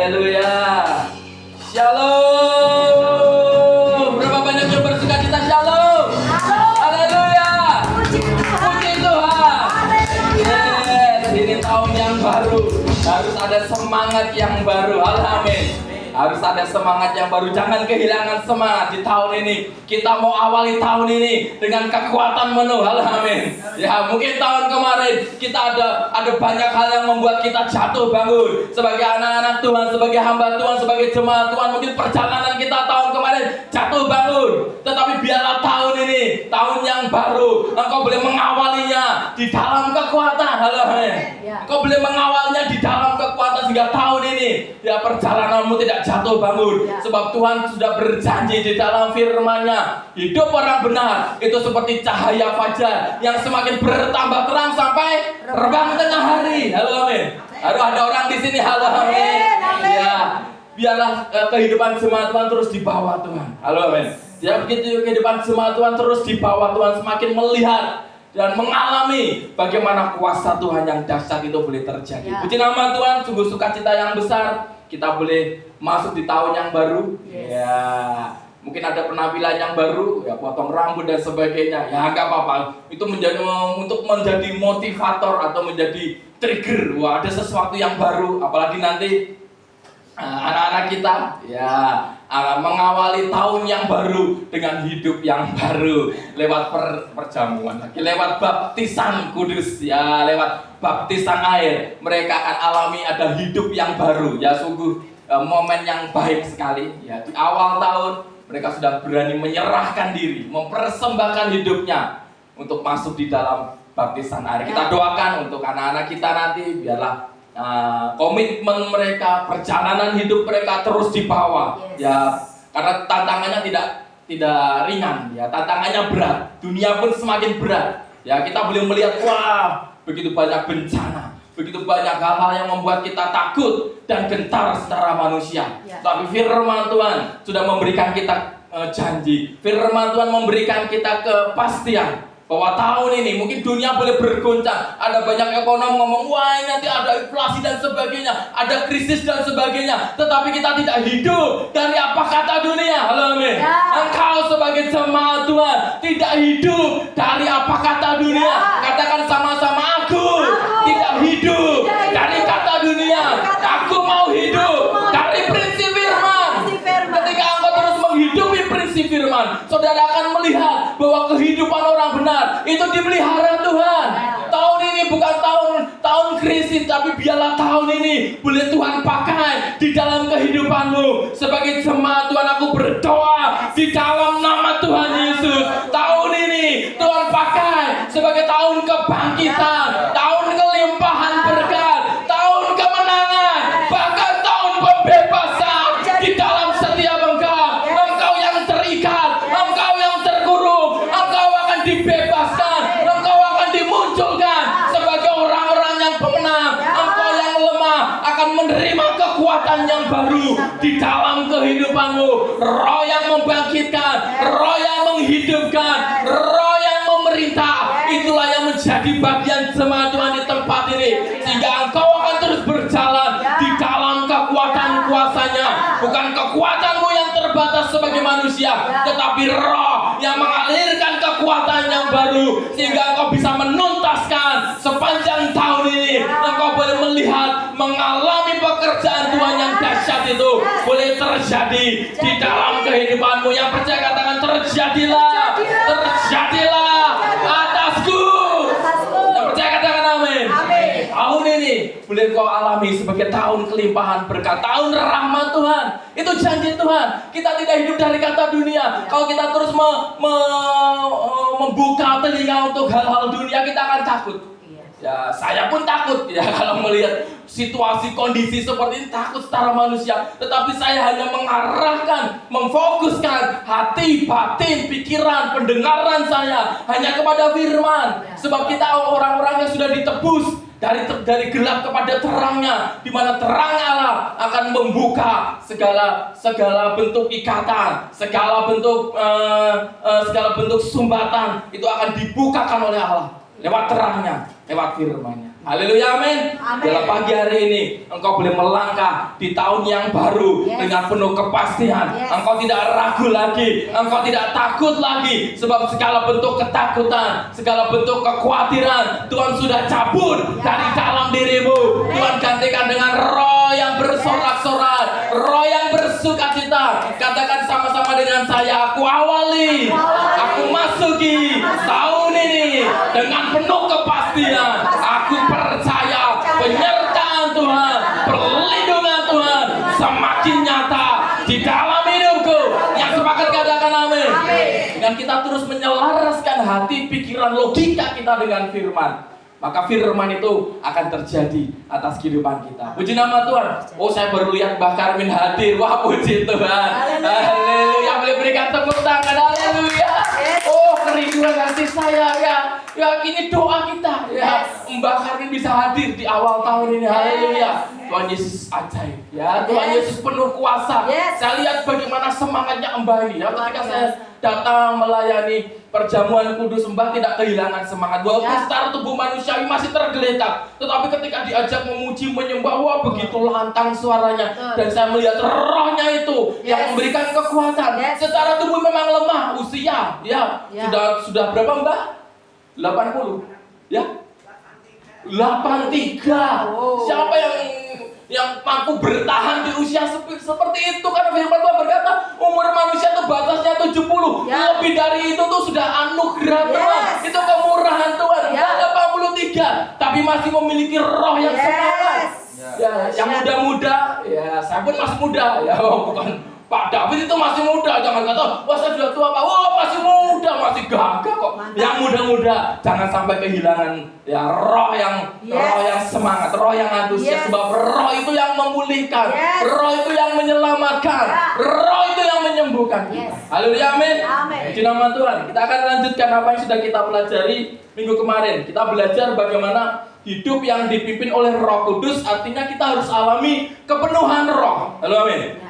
Haleluya. Shalom. Berapa banyak yang bersukacita? Shalom. Haleluya. Puji Tuhan. Yes, ini tahun yang baru. Harus ada semangat yang baru. Amin. Harus ada semangat yang baru. Jangan kehilangan semangat di tahun ini. Kita mau awali tahun ini dengan kekuatan penuh. Amin. Ya, mungkin tahun kemarin kita ada banyak hal yang membuat kita jatuh bangun. Sebagai anak-anak Tuhan, sebagai hamba Tuhan, sebagai jemaat Tuhan, mungkin perjalanan kita tahun kemarin jatuh bangun. Tetapi biarlah tahun ini, tahun yang baru, engkau boleh mengawalinya di dalam kekuatan. Amin. Engkau boleh mengawalnya di dalam kekuatan sehingga tahun ini ya perjalananmu tidak jatuh bangun. Sebab Tuhan sudah berjanji di dalam firman-Nya, hidup orang benar itu seperti cahaya fajar yang semakin bertambah terang sampai terbang tengah hari. Halo amin. Aduh, ada orang di sini. Halo amin. Ya, biarlah kehidupan jemaat Tuhan terus dibawa Tuhan. Halo amin. Ya, begitu kehidupan jemaat Tuhan terus dibawa Tuhan, semakin melihat dan mengalami bagaimana kuasa Tuhan yang dahsyat itu boleh terjadi. Puji nama Tuhan, sungguh sukacita yang besar. Kita boleh masuk di tahun yang baru. Ya, mungkin ada penampilan yang baru, ya potong rambut dan sebagainya. Ya nggak apa-apa. Itu untuk menjadi motivator atau menjadi trigger. Wah, ada sesuatu yang baru. Apalagi nanti anak-anak kita ya mengawali tahun yang baru dengan hidup yang baru lewat perjamuan lagi, lewat baptisan kudus ya, lewat baptisan air mereka akan alami ada hidup yang baru ya. Sungguh momen yang baik sekali ya. Di awal tahun mereka sudah berani menyerahkan diri, mempersembahkan hidupnya untuk masuk di dalam baptisan air. Kita doakan untuk anak-anak kita nanti, biarlah komitmen mereka, perjalanan hidup mereka terus dibawa ya, karena tantangannya tidak ringan ya, tantangannya berat, dunia pun semakin berat ya. Kita boleh melihat wah begitu banyak bencana, begitu banyak hal-hal yang membuat kita takut dan gentar secara manusia tapi firman Tuhan sudah memberikan kita janji, firman Tuhan memberikan kita kepastian bahwa tahun ini mungkin dunia boleh bergoncang. Ada banyak ekonom ngomong, wah nanti ada inflasi dan sebagainya, ada krisis dan sebagainya. Tetapi kita tidak hidup dari apa kata dunia. Halo amin. Engkau sebagai jemaat Tuhan tidak hidup dari apa kata dunia. Katakan sama-sama, aku tidak hidup dari kata dunia. Aku mau hidup dari prinsip firman. Ketika engkau terus menghidupi prinsip firman, saudara akan melihat bahwa kehidupan orang benar itu dipelihara Tuhan. Tahun ini bukan tahun krisis, tapi biarlah tahun ini boleh Tuhan pakai di dalam kehidupanmu. Sebagai jemaat Tuhan, aku berdoa di dalam nama Tuhan Yesus, tahun ini Tuhan pakai sebagai tahun kebangkitan, tahun kelimpahan berkat, tahun kemenangan, bahkan tahun pembebasan di dalam setiap engkau. Engkau yang terikat, engkau yang terkurung, engkau akan dibebaskan, engkau akan dimunculkan sebagai orang-orang yang pemenang. Engkau yang lemah akan menerima kekuatan yang baru di dalam kehidupanmu. Roh yang membangkitkan, roh yang menghidupkan, roh yang memerintah, itulah yang menjadi bagian jemaat Tuhan di tempat ini, sehingga engkau akan terus berjalan di dalam kekuatan kuasanya. Bukan kekuatanmu yang terbatas sebagai manusia, tetapi roh yang mengalirkan kekuatan yang baru, sehingga engkau bisa menuntaskan sepanjang tahun ini. Engkau boleh melihat, mengalami pekerjaan Tuhan yang dahsyat itu boleh terjadi di dalam kehidupanmu. Yang percaya katakan terjadilah, terjadilah atasku. Yang percaya katakan amin. Tahun ini boleh kau alami sebagai tahun kelimpahan berkat, tahun rahmat Tuhan. Itu janji Tuhan. Kita tidak hidup dari kata dunia. Kalau kita terus membuka telinga untuk hal-hal dunia, kita akan takut. Ya, saya pun takut ya kalau melihat situasi kondisi seperti ini, takut secara manusia. Tetapi saya hanya mengarahkan, memfokuskan hati, batin, pikiran, pendengaran saya hanya kepada firman. Sebab kita orang-orang yang sudah ditebus dari gelap kepada terangnya, di mana terang Allah akan membuka segala bentuk ikatan, segala bentuk sumbatan itu akan dibukakan oleh Allah lewat terangnya, lewat firman-Nya. Haleluya, amin. Dalam pagi hari ini engkau boleh melangkah di tahun yang baru dengan penuh kepastian. Engkau tidak ragu lagi, engkau tidak takut lagi, sebab segala bentuk ketakutan, segala bentuk kekhawatiran Tuhan sudah cabut dari dalam dirimu. Tuhan gantikan dengan roh yang bersorak-sorai, roh yang bersukacita. Katakan sama-sama dengan saya, aku awali, aku masuki tahun ini dengan penuh kepastian. Aku percaya penyertaan Tuhan, perlindungan Tuhan semakin nyata di dalam hidupku. Yang sepakat katakan amin. Dengan kita terus menyelaraskan hati, pikiran, logika kita dengan firman, maka firman itu akan terjadi atas kehidupan kita. Puji nama Tuhan. Oh, saya baru lihat Mbak Karmin hadir. Wah, puji Tuhan. Haleluya. Boleh berikan tepuk tangan. Haleluya. Oh, kerinduan hati saya ya. Ya, ini doa kita ya. Mbak Karmin bisa hadir di awal tahun ini. Haleluya. Tuhan Yesus ajaib ya. Tuhan Yesus penuh kuasa. Saya lihat bagaimana semangatnya Mbak ini ya. Ketika saya datang melayani perjamuan kudus, Mbak tidak kehilangan semangat. Walaupun secara tubuh manusiawi masih tergeletak, tetapi ketika diajak memuji, menyembah, wah begitu lantang suaranya. Dan saya melihat rohnya itu yang memberikan kekuatan. Secara tubuh memang lemah, usia ya. Sudah berapa Mbak? 80 ya? 83. Siapa yang mampu bertahan di usia seperti itu? Karena firman Tuhan berkata umur manusia itu batasnya 70. Lebih dari itu tuh sudah anugerah Tuhan. Itu kemurahan Tuhan. 83 tapi masih memiliki roh yang semangat. Yang muda-muda ya, saya pun masih muda ya, bukan Pak David itu masih muda. Jangan kata, wah saya sudah tua Pak. Wah masih muda, masih gagah kok. Yang muda-muda jangan sampai kehilangan ya roh yang semangat, roh yang antusias. Sebab roh itu yang memulihkan, roh itu yang menyelamatkan, roh itu yang menyembuhkan kita. Haleluya, amin. Di nama Tuhan, kita akan lanjutkan apa yang sudah kita pelajari minggu kemarin. Kita belajar bagaimana hidup yang dipimpin oleh Roh Kudus. Artinya kita harus alami kepenuhan roh. Halo, amin.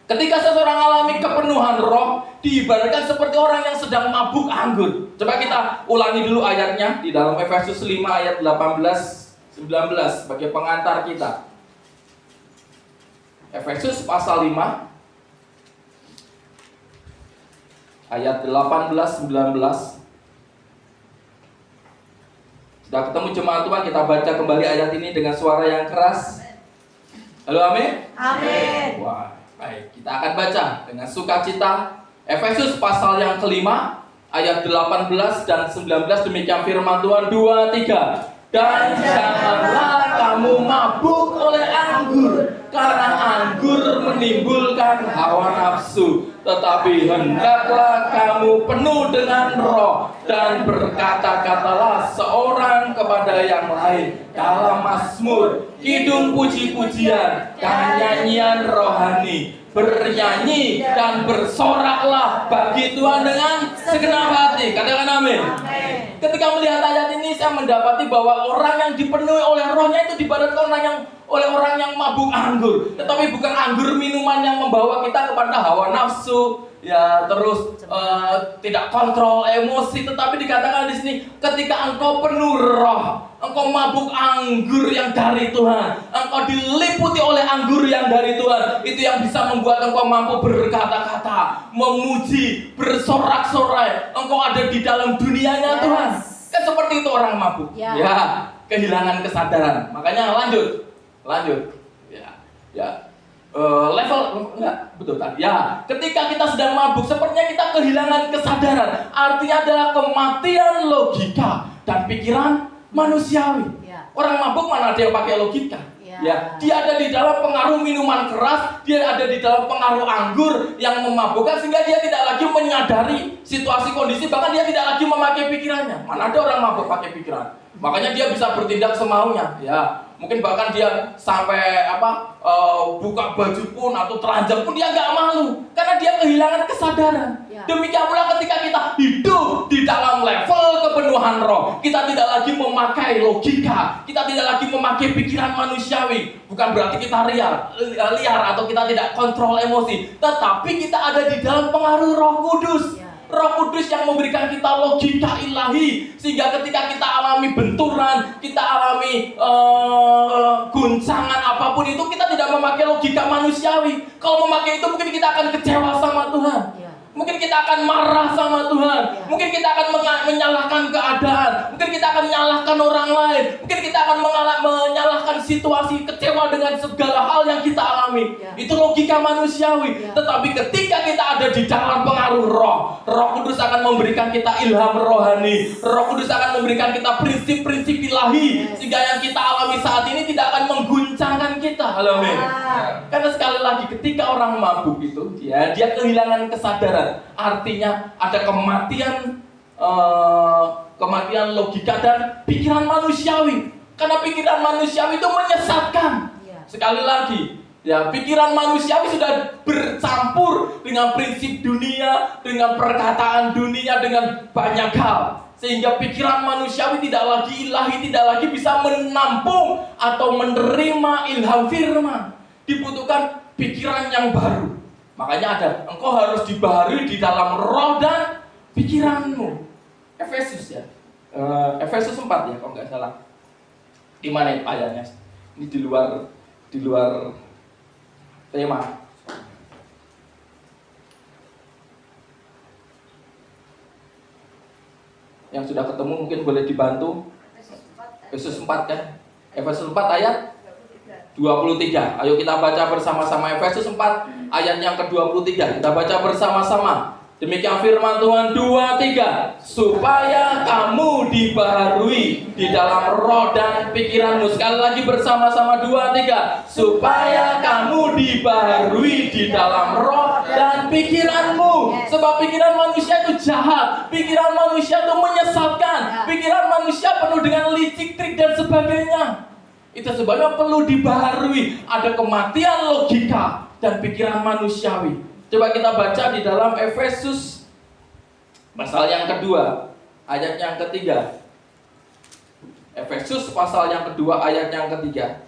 Ketika seseorang alami kepenuhan roh, diibaratkan seperti orang yang sedang mabuk anggur. Coba kita ulangi dulu ayatnya di dalam Efesus 5 ayat 18-19 sebagai pengantar kita. Efesus pasal 5 ayat 18-19. Sudah ketemu jemaat Tuhan, kita baca kembali ayat ini dengan suara yang keras. Halo, amin. Amin. Wah. Baik, kita akan baca dengan sukacita Efesus pasal yang kelima ayat 18 dan 19. Demikian firman Tuhan. 2, 3. Dan janganlah kamu mabuk oleh anggur, karena anggur menimbulkan hawa nafsu, tetapi hendaklah kamu penuh dengan roh, dan berkata-katalah seorang kepada yang lain dalam mazmur, kidung puji-pujian, dan nyanyian rohani. Bernyanyi dan bersoraklah bagi Tuhan dengan segenap hati. Katakan amin. Ketika melihat ayat ini, saya mendapati bahwa orang yang dipenuhi oleh rohnya itu diibaratkan oleh orang yang mabuk anggur. Tetapi bukan anggur minuman yang membawa kita kepada hawa nafsu, ya terus tidak kontrol emosi. Tetapi dikatakan di sini, ketika engkau penuh roh, engkau mabuk anggur yang dari Tuhan, engkau diliputi oleh anggur yang dari Tuhan, itu yang bisa membuat engkau mampu berkata-kata, memuji, bersorak-sorai. Engkau ada di dalam dunianya Tuhan. Kan seperti itu orang mabuk. Ya, kehilangan kesadaran. Makanya lanjut. Level enggak betul kan? Ya, ketika kita sedang mabuk, sepertinya kita kehilangan kesadaran. Artinya adalah kematian logika dan pikiran manusiawi. Orang mabuk mana ada yang pakai logika? Ya, dia ada di dalam pengaruh minuman keras, dia ada di dalam pengaruh anggur yang memabukkan, sehingga dia tidak lagi menyadari situasi kondisi, bahkan dia tidak lagi memakai pikirannya. Mana ada orang mabuk pakai pikiran? Makanya dia bisa bertindak semaunya. Ya, mungkin bahkan dia sampai buka baju pun atau telanjang pun dia nggak malu, karena dia kehilangan kesadaran. Demikian pula ketika kita hidup di dalam level kepenuhan roh, kita tidak lagi memakai logika, kita tidak lagi memakai pikiran manusiawi. Bukan berarti kita liar atau kita tidak kontrol emosi, tetapi kita ada di dalam pengaruh Roh Kudus. Roh Kudus yang memberikan kita logika ilahi, sehingga ketika kita alami benturan, kita alami guncangan apapun itu, kita tidak memakai logika manusiawi. Kalau memakai itu mungkin kita akan kecewa sama Tuhan. Mungkin kita akan marah sama Tuhan. Mungkin kita akan menyalahkan keadaan. Mungkin kita akan menyalahkan orang lain. Mungkin kita akan menyalahkan situasi, kecewa dengan segala hal yang kita alami. Itu logika manusiawi. Tetapi ketika kita ada di dalam pengaruh Roh, Roh Kudus akan memberikan kita ilham rohani. Roh Kudus akan memberikan kita prinsip-prinsip ilahi, sehingga yang kita alami saat ini tidak akan mengguncangkan kita. Amin. Karena sekali lagi ketika orang mabuk itu, dia kehilangan kesadaran. Artinya ada kematian logika dan pikiran manusiawi. Karena pikiran manusiawi itu menyesatkan. Sekali lagi, ya, pikiran manusiawi sudah bercampur dengan prinsip dunia, dengan perkataan dunia, dengan banyak hal. Sehingga pikiran manusiawi tidak lagi ilahi, tidak lagi bisa menampung atau menerima ilham firman. Dibutuhkan pikiran yang baru. Makanya ada, engkau harus dibaharui di dalam roh dan pikiranmu. Efesus ya, Efesus 4 ya, kalau nggak salah. Di mana itu ayatnya? Ini di luar tema. Yang sudah ketemu mungkin boleh dibantu. Efesus 4 kan? Efesus 4 ayat 23. Ayo kita baca bersama-sama Efesus 4 ayat yang ke-23. Kita baca bersama-sama. Demikian firman Tuhan 2-3. Supaya kamu dibaharui di dalam roh dan pikiranmu. Sekali lagi bersama-sama 2-3. Supaya kamu dibaharui di dalam roh dan pikiranmu. Sebab pikiran manusia itu jahat. Pikiran manusia itu menyesatkan. Pikiran manusia penuh dengan licik, trik dan sebagainya. Itu sebabnya perlu dibaharui. Ada kematian logika dan pikiran manusiawi. Coba kita baca di dalam Efesus pasal yang kedua, ayat yang ketiga. Efesus pasal yang kedua, ayat yang ketiga.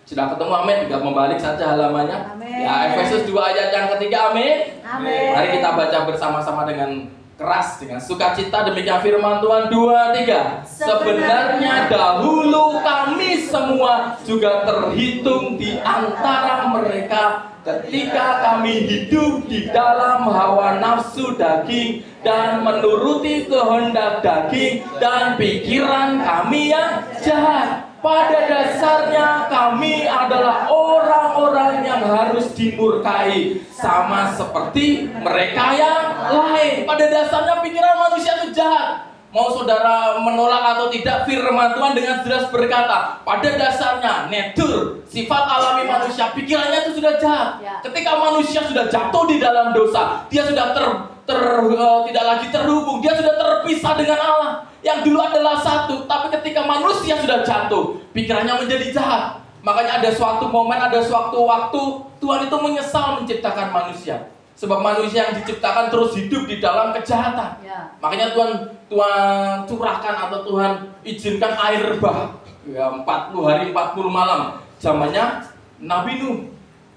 Sudah ketemu, amin? Tidak membalik saja halamannya. Amin. Ya, Efesus 2 ayat yang ketiga, amin? Amin. Mari kita baca bersama-sama dengan keras, dengan sukacita. Demikian firman Tuhan 2-3. Sebenarnya dahulu kami semua juga terhitung di antara mereka ketika kami hidup di dalam hawa nafsu daging dan menuruti kehendak daging dan pikiran kami yang jahat. Pada dasarnya kami adalah orang-orang yang harus dimurkai, sama seperti mereka yang lain. Pada dasarnya pikiran manusia itu jahat. Mau saudara menolak atau tidak, firman Tuhan dengan jelas berkata, pada dasarnya natur, sifat alami manusia, pikirannya itu sudah jahat. Ketika manusia sudah jatuh di dalam dosa, dia sudah tidak lagi terhubung, dia sudah terpisah dengan Allah. Yang dulu adalah satu, tapi ketika manusia sudah jatuh, pikirannya menjadi jahat. Makanya ada suatu momen, ada suatu waktu Tuhan itu menyesal menciptakan manusia. Sebab manusia yang diciptakan terus hidup di dalam kejahatan. Makanya Tuhan curahkan atau Tuhan izinkan air bah, ya, 40 hari 40 malam. Zamannya Nabi Nuh.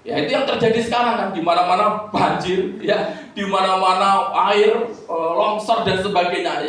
Ya, itu yang terjadi sekarang kan, di mana-mana banjir, ya, di mana-mana air, longsor dan sebagainya.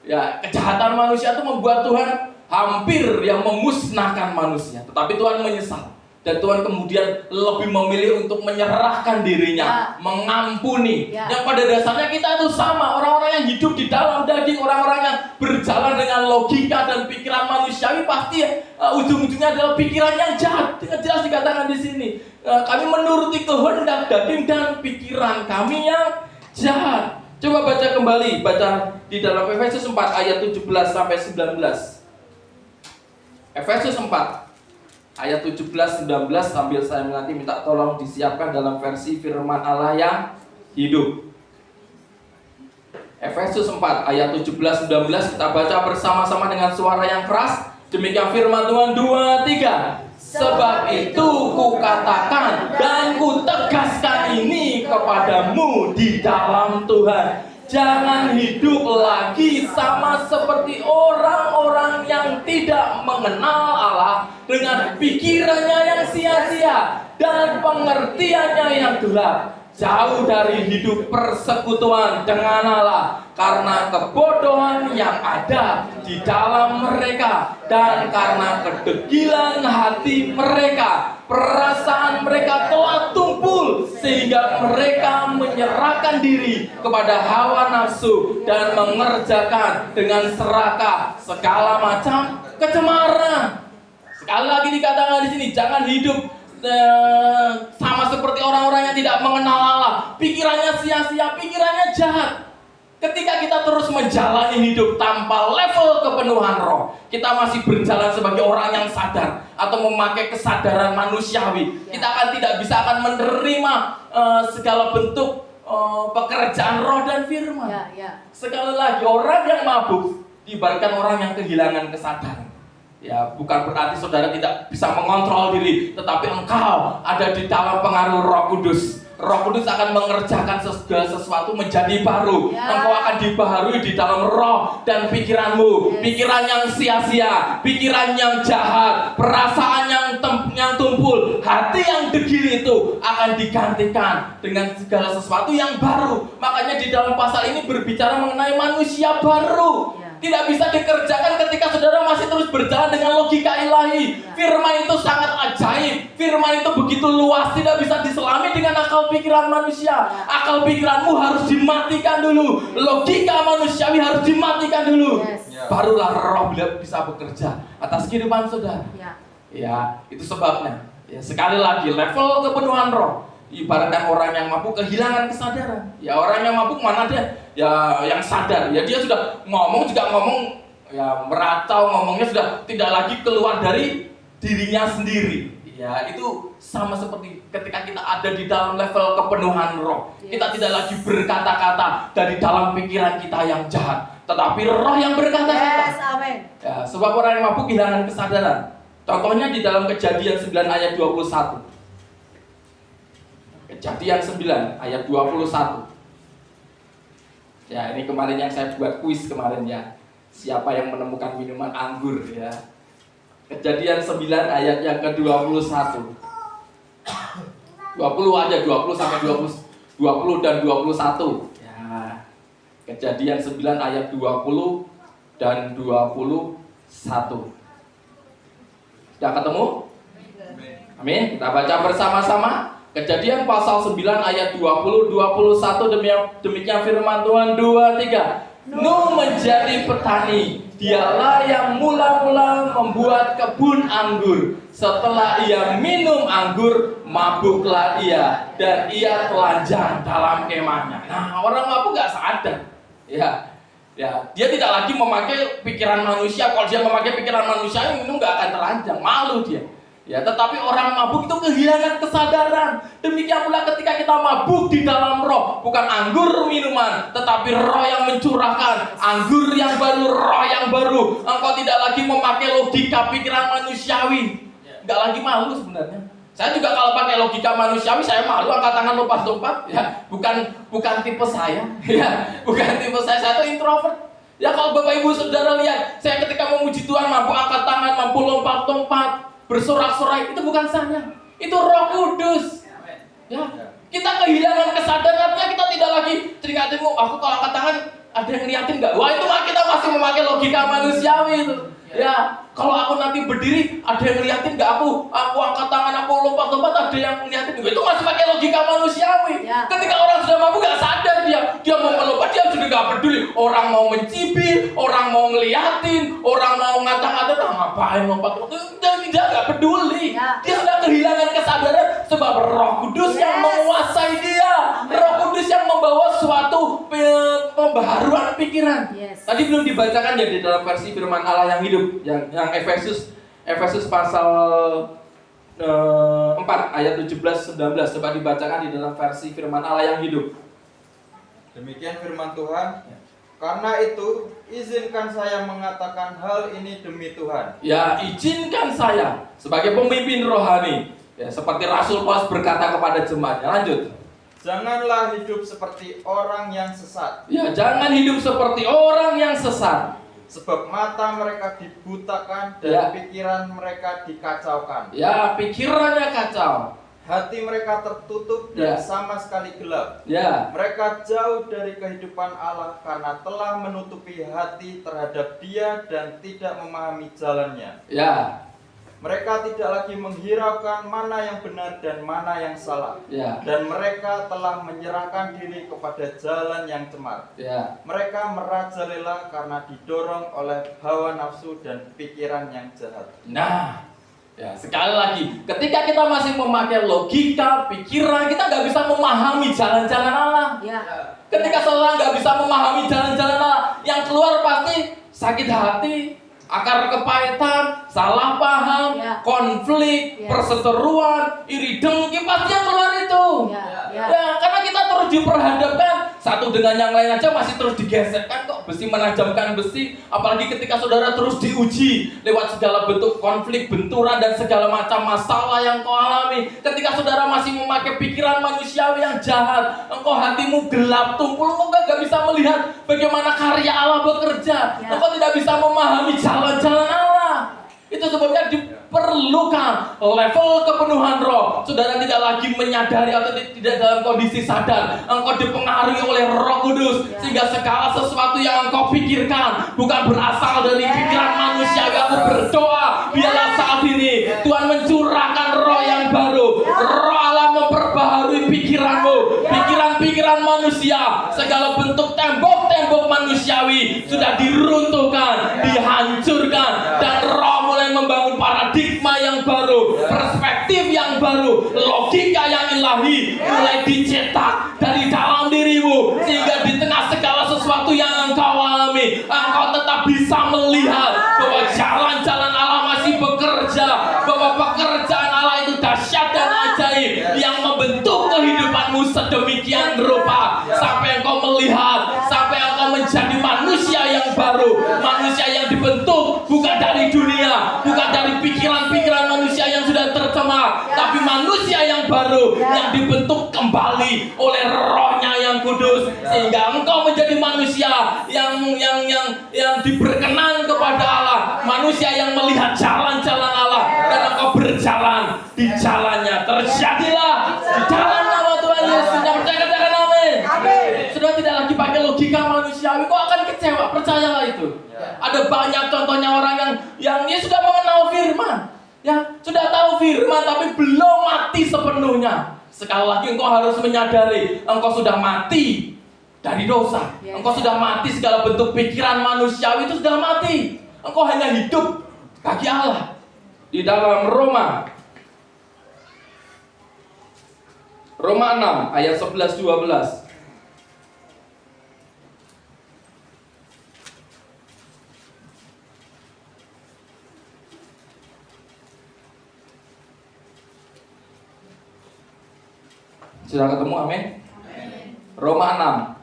Ya, kejahatan manusia itu membuat Tuhan hampir yang memusnahkan manusia. Tetapi Tuhan menyesal. Dan Tuhan kemudian lebih memilih untuk menyerahkan dirinya, mengampuni. Yang pada dasarnya kita itu sama, orang-orang yang hidup di dalam daging, orang-orang yang berjalan dengan logika dan pikiran manusiawi, pasti ujung-ujungnya adalah pikiran yang jahat. Dengan jelas dikatakan di sini, kami menuruti kehendak daging dan pikiran kami yang jahat. Coba baca kembali, baca di dalam Efesus 4 ayat 17 sampai 19. Efesus 4 ayat 17-19, sambil saya nanti minta tolong disiapkan dalam versi firman Allah yang hidup. Efesus 4 ayat 17-19 kita baca bersama-sama dengan suara yang keras. Demikian firman Tuhan 2-3. Sebab itu kukatakan dan kutegaskan ini kepadamu di dalam Tuhan. Jangan hidup lagi sama seperti orang-orang yang tidak mengenal Allah, dengan pikirannya yang sia-sia dan pengertiannya yang gelap. jauh dari hidup persekutuan dengan Allah, karena kebodohan yang ada di dalam mereka, dan karena kedegilan hati mereka, perasaan mereka telah tumpul sehingga mereka menyerahkan diri kepada hawa nafsu dan mengerjakan dengan serakah segala macam kecemaran. Sekali lagi dikatakan di sini, jangan hidup sama seperti orang-orang yang tidak mengenal Allah. Pikirannya sia-sia, pikirannya jahat. Ketika kita terus menjalani hidup tanpa level kepenuhan roh, kita masih berjalan sebagai orang yang sadar atau memakai kesadaran manusiawi, kita tidak bisa menerima segala bentuk pekerjaan roh dan firman. Sekali lagi, orang yang mabuk diibaratkan orang yang kehilangan kesadaran. Ya, bukan berarti saudara tidak bisa mengontrol diri, tetapi engkau ada di dalam pengaruh Roh Kudus. Roh Kudus akan mengerjakan segala sesuatu menjadi baru. Engkau akan dibaharui di dalam roh dan pikiranmu. Pikiran yang sia-sia, pikiran yang jahat, perasaan yang tumpul, hati yang degil itu akan digantikan dengan segala sesuatu yang baru. Makanya di dalam pasal ini berbicara mengenai manusia baru. Tidak bisa dikerjakan ketika saudara masih terus berjalan dengan logika ilahi. Firman itu sangat ajaib. Firman itu begitu luas, tidak bisa diselami dengan akal pikiran manusia. Akal pikiranmu harus dimatikan dulu. Logika manusiawi harus dimatikan dulu. Barulah roh bisa bekerja atas kehidupan saudara. Ya, itu sebabnya. Ya, sekali lagi, level kepenuhan roh. Ibaratkan orang yang mabuk kehilangan kesadaran. Ya, orang yang mabuk mana dia? Ya, yang sadar. Ya, dia sudah ngomong ya meracau, ngomongnya sudah tidak lagi keluar dari dirinya sendiri. Ya, itu sama seperti ketika kita ada di dalam level kepenuhan roh. Kita tidak lagi berkata-kata dari dalam pikiran kita yang jahat, tetapi roh yang berkata-kata. Ya, sebab orang yang mabuk kehilangan kesadaran. Contohnya di dalam Kejadian 9 ayat 21. Kejadian 9 ayat 21. Ya, ini kemarin yang saya buat kuis kemarin ya. Siapa yang menemukan minuman anggur ya. Kejadian 9 ayat yang ke-21. 20 aja, 20 sampai 20 dan 21. Ya. Kejadian 9 ayat 20 dan 21. Sudah ketemu? Amin. Kita baca bersama-sama. Kejadian pasal 9 ayat 20, 21, demikian firman Tuhan. 2, 3. Nuh menjadi petani, dialah yang mula-mula membuat kebun anggur. Setelah ia minum anggur, mabuklah ia, dan ia telanjang dalam kemahnya. Nah, orang mabuk gak sadar. Ya, dia tidak lagi memakai pikiran manusia. Kalau dia memakai pikiran manusia, yang minum gak akan telanjang, malu dia. Ya, tetapi orang mabuk itu kehilangan kesadaran. Demikian pula ketika kita mabuk di dalam roh, bukan anggur minuman, tetapi roh yang mencurahkan anggur yang baru, roh yang baru. Engkau tidak lagi memakai logika pikiran manusiawi. Enggak lagi malu sebenarnya. Saya juga kalau pakai logika manusiawi, saya malu angkat tangan lompat-lompat. Ya, bukan tipe saya. Ya, bukan tipe saya. Saya itu introvert. Ya, kalau Bapak Ibu Saudara lihat, saya ketika memuji Tuhan mampu angkat tangan, mampu lompat-lompat, bersorak-sorai, itu bukan saya, itu Roh Kudus. Ya, kita kehilangan kesadarannya, kita tidak lagi teringat, aku kalau angkat tangan ada yang ngeliatin nggak? Wah, itu kita masih memakai logika manusiawi itu. Ya, kalau aku nanti berdiri ada yang ngeliatin nggak aku angkat tangan, aku lompat-lompat ada yang ngeliatin nggak? Itu masih pakai logika manusiawi. Ketika orang sudah mampu nggak sadar dia mau melompat, dia sudah nggak peduli. Orang mau mencibir, orang mau ngeliatin, orang mau ngata-ngata, ngapain lompat? Dia nggak peduli. Dia sudah kehilangan kesadaran sebab Roh Kudus yang menguasai dia. Roh Kudus yang membawa suatu pembaharuan pikiran. Tadi belum dibacakan ya di dalam versi firman Allah yang hidup, yang Efesus pasal 4 ayat 17-19. Coba dibacakan di dalam versi firman Allah yang hidup. Demikian firman Tuhan. Karena itu, izinkan saya mengatakan hal ini demi Tuhan. Ya, izinkan saya sebagai pemimpin rohani. Ya, seperti Rasul Paulus berkata kepada jemaatnya. Lanjut. Janganlah hidup seperti orang yang sesat. Ya, jangan hidup seperti orang yang sesat. Sebab mata mereka dibutakan dan pikiran mereka dikacaukan. Ya, pikirannya kacau. Hati mereka tertutup dan sama sekali gelap. Ya. Mereka jauh dari kehidupan Allah karena telah menutupi hati terhadap Dia dan tidak memahami jalannya. Ya. Mereka tidak lagi menghiraukan mana yang benar dan mana yang salah. Ya. Dan mereka telah menyerahkan diri kepada jalan yang cemar. Ya. Mereka merajalela karena didorong oleh hawa nafsu dan pikiran yang jahat. Nah, ya sekali lagi, ketika kita masih memakai logika, pikiran, kita nggak bisa memahami jalan-jalan Allah. Ya. Ketika seorang nggak bisa memahami jalan-jalan Allah, yang keluar pasti sakit hati, akar kepahitan, salah paham, Ya. konflik, Ya. perseteruan, iri dengki, pasti yang keluar itu. Ya. Ya, karena kita terus diperhadapkan satu dengan yang lain aja masih terus digeserkan kok, besi menajamkan besi, apalagi ketika saudara terus diuji lewat segala bentuk konflik, benturan dan segala macam masalah yang kau alami. Ketika saudara masih memakai pikiran manusiawi yang jahat, engkau hatimu gelap tumpul, engkau gak bisa melihat bagaimana karya Allah bekerja. Ya. Engkau tidak bisa memahami jalan-jalan Allah. Itu sebabnya diperlukan level kepenuhan roh. Saudara tidak lagi menyadari atau tidak dalam kondisi sadar. Engkau dipengaruhi oleh Roh Kudus, sehingga segala sesuatu yang engkau pikirkan bukan berasal dari pikiran manusia. Aku berdoa, biarlah saat ini Tuhan mencurahkan roh yang baru. Roh Allah memperbaharui pikiranmu, pikiran-pikiran manusia. Segala bentuk tembok-tembok manusiawi sudah diruntuhkan, dihancurkan, dan roh mulai membangun paradigma yang baru, perspektif yang baru, logika yang ilahi mulai dicetak dari dalam dirimu, sehingga di tengah segala sesuatu yang engkau alami, engkau tetap bisa melihat bahwa jalan-jalan Allah masih bekerja, bahwa pekerjaan Allah itu dahsyat dan ajaib yang membentuk kehidupanmu sedemikian rupa sampai engkau melihat, sampai engkau menjadi manusia yang baru, manusia yang dibentuk bukan dari dunia, bukan dari pikiran-pikiran manusia yang sudah tercemar, tapi manusia yang baru yang dibentuk kembali oleh Rohnya yang kudus, sehingga engkau menjadi manusia yang diberkenan kepada Allah, manusia yang melihat jalan-jalan Allah, dan engkau berjalan di jalannya. Terjadilah di dalam nama Tuhan Yesus. Yang percaya katakan amin. Sudah tidak lagi pakai logika manusiawi, kau akan kecewa, percayalah itu. Ada banyak contohnya orang yang dia sudah mengenal firman, ya sudah tahu firman tapi belum mati sepenuhnya. Sekali lagi engkau harus menyadari, engkau sudah mati dari dosa, engkau sudah mati segala bentuk pikiran manusiawi itu sudah mati. Engkau hanya hidup bagi Allah. Di dalam Roma 6 ayat 11-12. Sudah ketemu, amin? Roma 6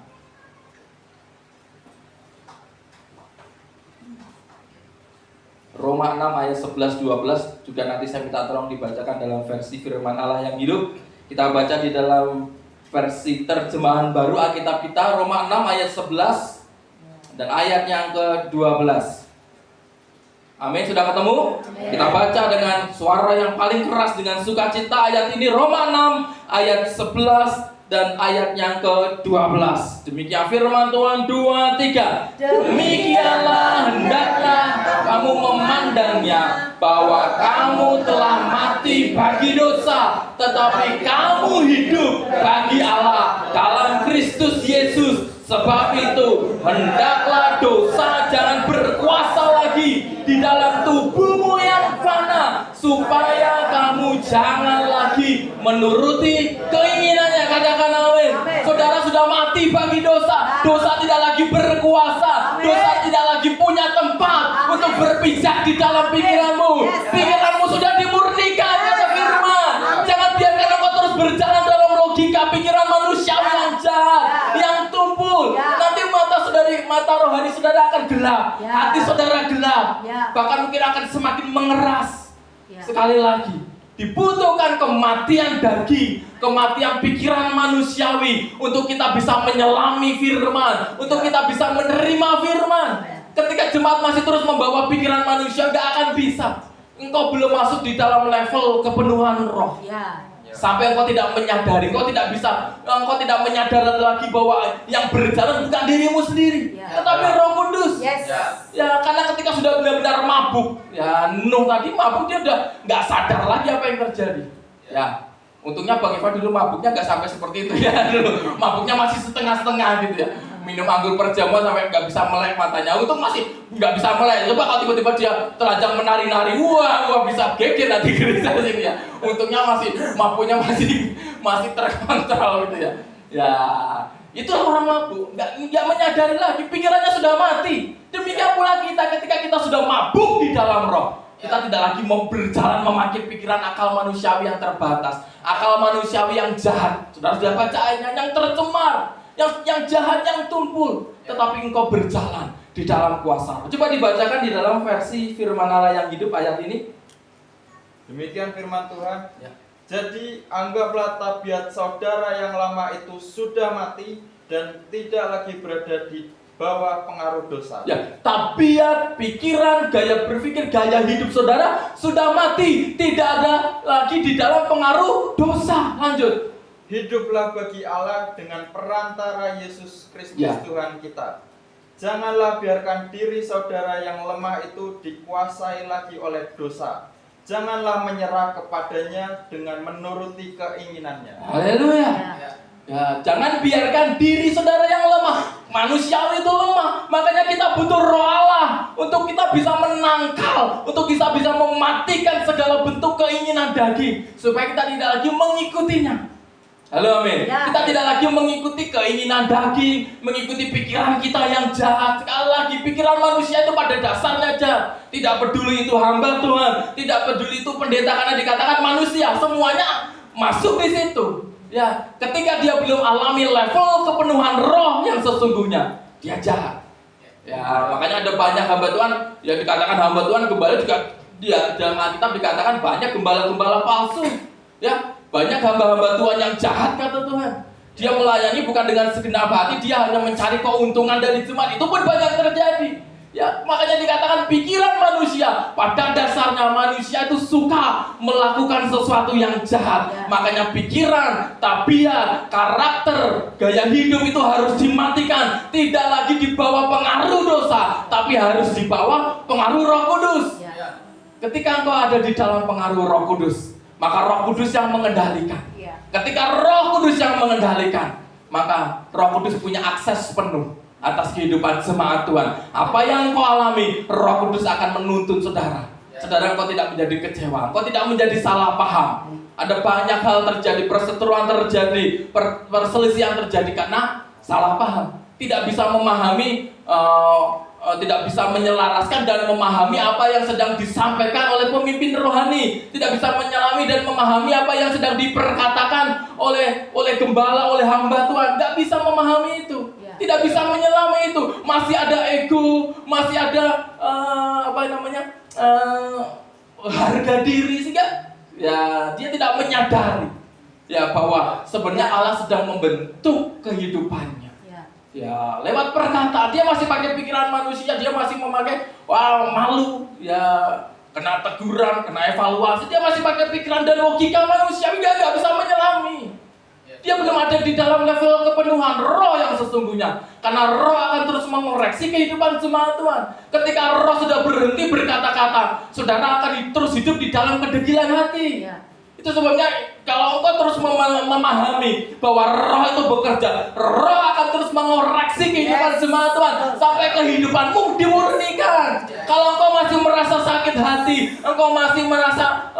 Roma 6 ayat 11-12 juga nanti saya minta tolong dibacakan dalam versi firman Allah yang hidup. Kita baca di dalam versi terjemahan baru Alkitab kita, Roma 6 ayat 11 dan ayat yang ke-12. Amin, sudah ketemu? Kita baca dengan suara yang paling keras dengan sukacita ayat ini, Roma 6 ayat 11 dan ayat yang ke-12. Demikian firman Tuhan, 2, 3. Demikianlah hendaklah kamu memandangnya, bahwa kamu telah mati bagi dosa, tetapi kamu hidup bagi Allah dalam Kristus Yesus. Sebab itu hendaklah dosa jangan berkuasa lagi di dalam tubuhmu yang fana, supaya kamu jangan lagi menuruti keinginannya. Katakan amin. Saudara sudah mati bagi dosa. Dosa tidak lagi berkuasa. Dosa tidak lagi punya tempat untuk berpijak di dalam pikiranmu. Pikiranmu sudah dimurnikan, kata firman. Jangan biarkan engkau terus berjalan dalam logika pikiran manusia yang jahat, yang tumpul. Nanti mata rohani saudara akan gelap, hati saudara gelap, bahkan mungkin akan semakin mengeras. Sekali lagi, dibutuhkan kematian daging, kematian pikiran manusiawi untuk kita bisa menyelami firman, untuk kita bisa menerima firman. Ketika jemaat masih terus membawa pikiran manusia, gak akan bisa. Engkau belum masuk di dalam level kepenuhan roh. Sampai engkau tidak menyadari, engkau tidak menyadari lagi bahwa yang berjalan bukan dirimu sendiri, tetapi Roh Kudus. Ya, karena ketika sudah benar-benar mabuk, ya Nuh tadi mabuk, dia udah nggak sadar lagi apa yang terjadi. Ya, untungnya Bang Ivan dulu mabuknya nggak sampai seperti itu ya. Dulu mabuknya masih setengah-setengah gitu ya. Minum anggur per jamuan sampai nggak bisa melek matanya. Untung masih nggak bisa melek. Coba kalau tiba-tiba dia telanjang menari-nari, wah bisa geger nanti gereja sini ya. Untungnya mabuknya masih terkontrol gitu ya. Ya, itulah orang mabuk, nggak menyadari lagi, pikirannya sudah mati. Demikian pula kita ketika kita sudah mabuk di dalam Roh. Kita tidak lagi mau berjalan memakai pikiran akal manusiawi yang terbatas, akal manusiawi yang jahat. Saudara sudah baca ayatnya, yang tercemar, yang jahat, yang tumpul. Tetapi engkau berjalan di dalam kuasa. Coba dibacakan di dalam versi Firman Allah yang hidup ayat ini. Demikian firman Tuhan. Jadi anggaplah tabiat saudara yang lama itu sudah mati dan tidak lagi berada di bawah pengaruh dosa. Ya, tabiat, pikiran, gaya berpikir, gaya hidup saudara sudah mati, tidak ada lagi di dalam pengaruh dosa. Lanjut. Hiduplah bagi Allah dengan perantara Yesus Kristus Ya. Tuhan kita. Janganlah biarkan diri saudara yang lemah itu dikuasai lagi oleh dosa. Janganlah menyerah kepadanya dengan menuruti keinginannya. Haleluya. Ya, jangan biarkan diri saudara yang lemah. Manusiawi itu lemah. Makanya kita butuh Roh Allah untuk kita bisa menangkal, untuk bisa mematikan segala bentuk keinginan daging, supaya kita tidak lagi mengikutinya. Halo, amin. Kita tidak lagi mengikuti keinginan daging, mengikuti pikiran kita yang jahat. Sekali lagi, pikiran manusia itu pada dasarnya jahat. Tidak peduli itu hamba Tuhan, tidak peduli itu pendeta, karena dikatakan manusia, semuanya masuk di situ. Ya, ketika dia belum alami level kepenuhan Roh yang sesungguhnya, dia jahat. Ya, makanya ada banyak hamba Tuhan yang dikatakan hamba Tuhan, gembala juga dia dalam Alkitab dikatakan banyak gembala-gembala palsu. Ya, banyak hamba-hamba Tuhan yang jahat kata Tuhan. Dia melayani bukan dengan segenap hati, dia hanya mencari keuntungan dari jemaat. Itu pun banyak terjadi. Ya, makanya dikatakan pikiran manusia, pada dasarnya manusia itu suka melakukan sesuatu yang jahat. Makanya pikiran, tabiat, karakter, gaya hidup itu harus dimatikan. Tidak lagi di bawah pengaruh dosa, tapi harus di bawah pengaruh Roh Kudus. Ketika engkau ada di dalam pengaruh Roh Kudus, maka Roh Kudus yang mengendalikan. Ketika Roh Kudus yang mengendalikan, maka Roh Kudus punya akses penuh atas kehidupan jemaat Tuhan. Apa yang kau alami, Roh Kudus akan menuntun saudara. Saudara, kau tidak menjadi kecewa, kau tidak menjadi salah paham. Ada banyak hal terjadi, perseteruan terjadi, perselisihan terjadi karena salah paham. Tidak bisa memahami, tidak bisa menyelaraskan dan memahami apa yang sedang disampaikan oleh pemimpin rohani. Tidak bisa menyelami dan memahami apa yang sedang diperkatakan oleh gembala, oleh hamba Tuhan. Tidak bisa memahami itu. Tidak bisa menyelami itu. Masih ada ego, masih ada harga diri, sehingga ya dia tidak menyadari ya bahwa sebenarnya Allah sedang membentuk kehidupannya. Ya, lewat perkataan. Dia masih pakai pikiran manusia, dia masih memakai malu, ya kena teguran, kena evaluasi. Dia masih pakai pikiran dan logika manusia, dia nggak bisa menyelami. Dia belum ada di dalam level kepenuhan Roh yang sesungguhnya. Karena Roh akan terus mengoreksi kehidupan jemaat Tuhan. Ketika Roh sudah berhenti berkata-kata, saudara akan terus hidup di dalam kedegilan hati. Itu sebabnya kalau engkau terus memahami bahwa Roh itu bekerja, Roh akan terus mengoreksi kehidupan jemaat Tuhan sampai kehidupanmu dimurnikan. Kalau engkau masih merasa sakit hati, engkau masih merasa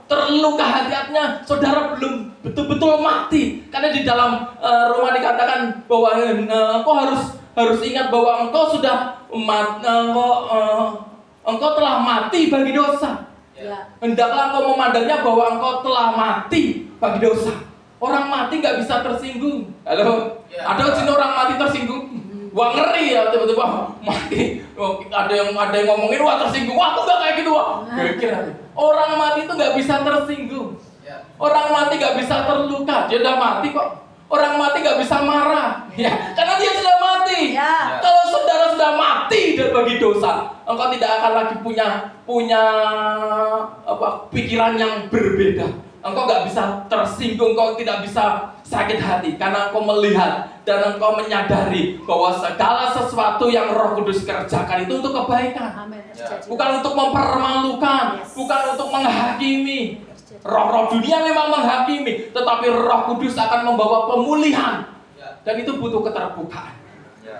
terluka hatinya, saudara belum betul-betul mati. Karena di dalam Roma dikatakan bahwa engkau harus ingat bahwa engkau sudah engkau telah mati bagi dosa. Hendaklah engkau memandangnya bahwa engkau telah mati bagi dosa. Orang mati nggak bisa tersinggung. Halo, ada sini orang mati tersinggung. Wah, ngeri ya, tiba-tiba mati. Ada yang ngomongin, wah tersinggung. Wah, aku nggak kayak gitu, wah. Orang mati itu nggak bisa tersinggung. Orang mati nggak bisa terluka. Dia udah mati kok. Orang mati nggak bisa marah, ya, karena dia sudah mati. Kalau saudara sudah mati dan bagi dosa, engkau tidak akan lagi punya pikiran yang berbeda. Engkau nggak bisa tersinggung, engkau tidak bisa sakit hati karena engkau melihat dan engkau menyadari bahwa segala sesuatu yang Roh Kudus kerjakan itu untuk kebaikan. Amin. Bukan untuk mempermalukan, bukan untuk menghakimi. Roh-roh dunia memang menghakimi, tetapi Roh Kudus akan membawa pemulihan. Dan itu butuh keterbukaan.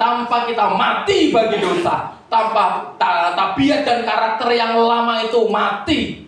Tanpa kita mati bagi dosa, tanpa tabiat dan karakter yang lama itu mati,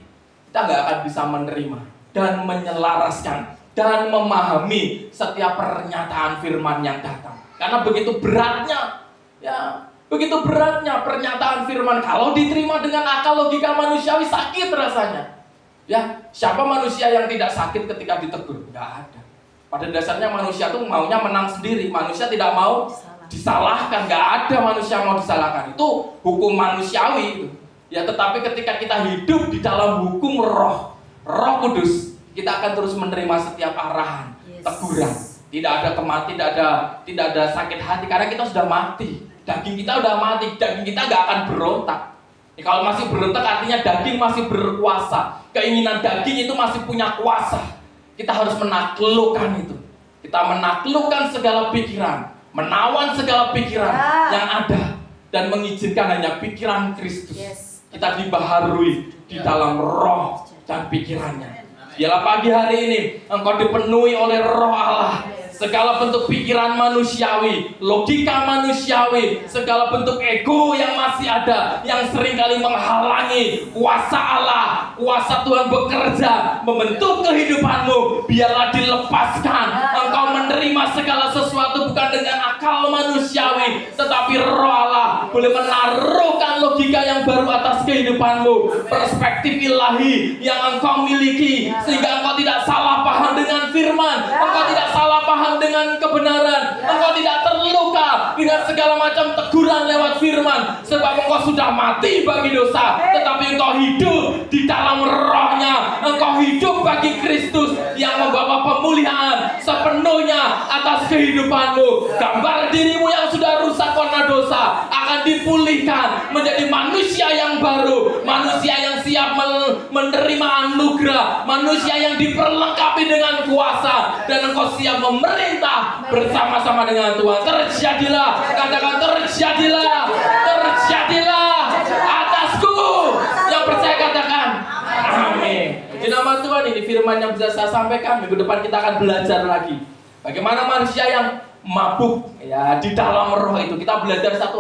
kita nggak akan bisa menerima dan menyelaraskan dan memahami setiap pernyataan firman yang datang. Karena begitu beratnya, ya, begitu beratnya pernyataan firman. Kalau diterima dengan akal logika manusiawi, sakit rasanya. Ya, siapa manusia yang tidak sakit ketika ditegur? Nggak ada. Pada dasarnya manusia tuh maunya menang sendiri. Manusia tidak mau disalahkan. Nggak ada manusia yang mau disalahkan. Itu hukum manusiawi itu. Ya, tetapi ketika kita hidup di dalam hukum Roh Kudus, kita akan terus menerima setiap arahan, teguran. Tidak ada tidak ada sakit hati karena kita sudah mati. Daging kita sudah mati. Daging kita nggak akan berontak. Kalau masih berontak artinya daging masih berkuasa. Keinginan daging itu masih punya kuasa. Kita harus menaklukkan itu. Kita menaklukkan segala pikiran, menawan segala pikiran yang ada dan mengizinkan hanya pikiran Kristus. Kita dibaharui di dalam roh dan pikirannya. Biarlah pagi hari ini engkau dipenuhi oleh Roh Allah. Segala bentuk pikiran manusiawi, logika manusiawi, segala bentuk ego yang masih ada, yang seringkali menghalangi kuasa Allah, kuasa Tuhan bekerja, membentuk kehidupanmu, biarlah dilepaskan. Engkau menerima segala sesuatu bukan dengan akal manusiawi, tetapi Roh Allah boleh menaruhkan logika yang baru atas kehidupanmu, perspektif ilahi yang engkau miliki, sehingga engkau tidak salah paham dengan firman, engkau tidak salah paham dengan kebenaran, engkau tidak terluka dengan segala macam teguran lewat firman, sebab engkau sudah mati bagi dosa, tetapi engkau hidup di dalam Rohnya, engkau hidup bagi Kristus yang membawa pemulihan sepenuhnya atas kehidupanmu. Gambar dirimu yang sudah rusak karena dosa akan dipulihkan menjadi manusia yang baru, manusia yang siap menerima anugerah, manusia yang diperlengkapi dengan kuasa, dan engkau siap memerintah bersama-sama dengan Tuhan. Terjadilah, katakan terjadilah, terjadilah atasku. Yang percaya katakan amin. Di nama Tuhan, ini firman yang bisa saya sampaikan. Minggu depan kita akan belajar lagi bagaimana manusia yang mabuk ya di dalam roh itu. Kita belajar satu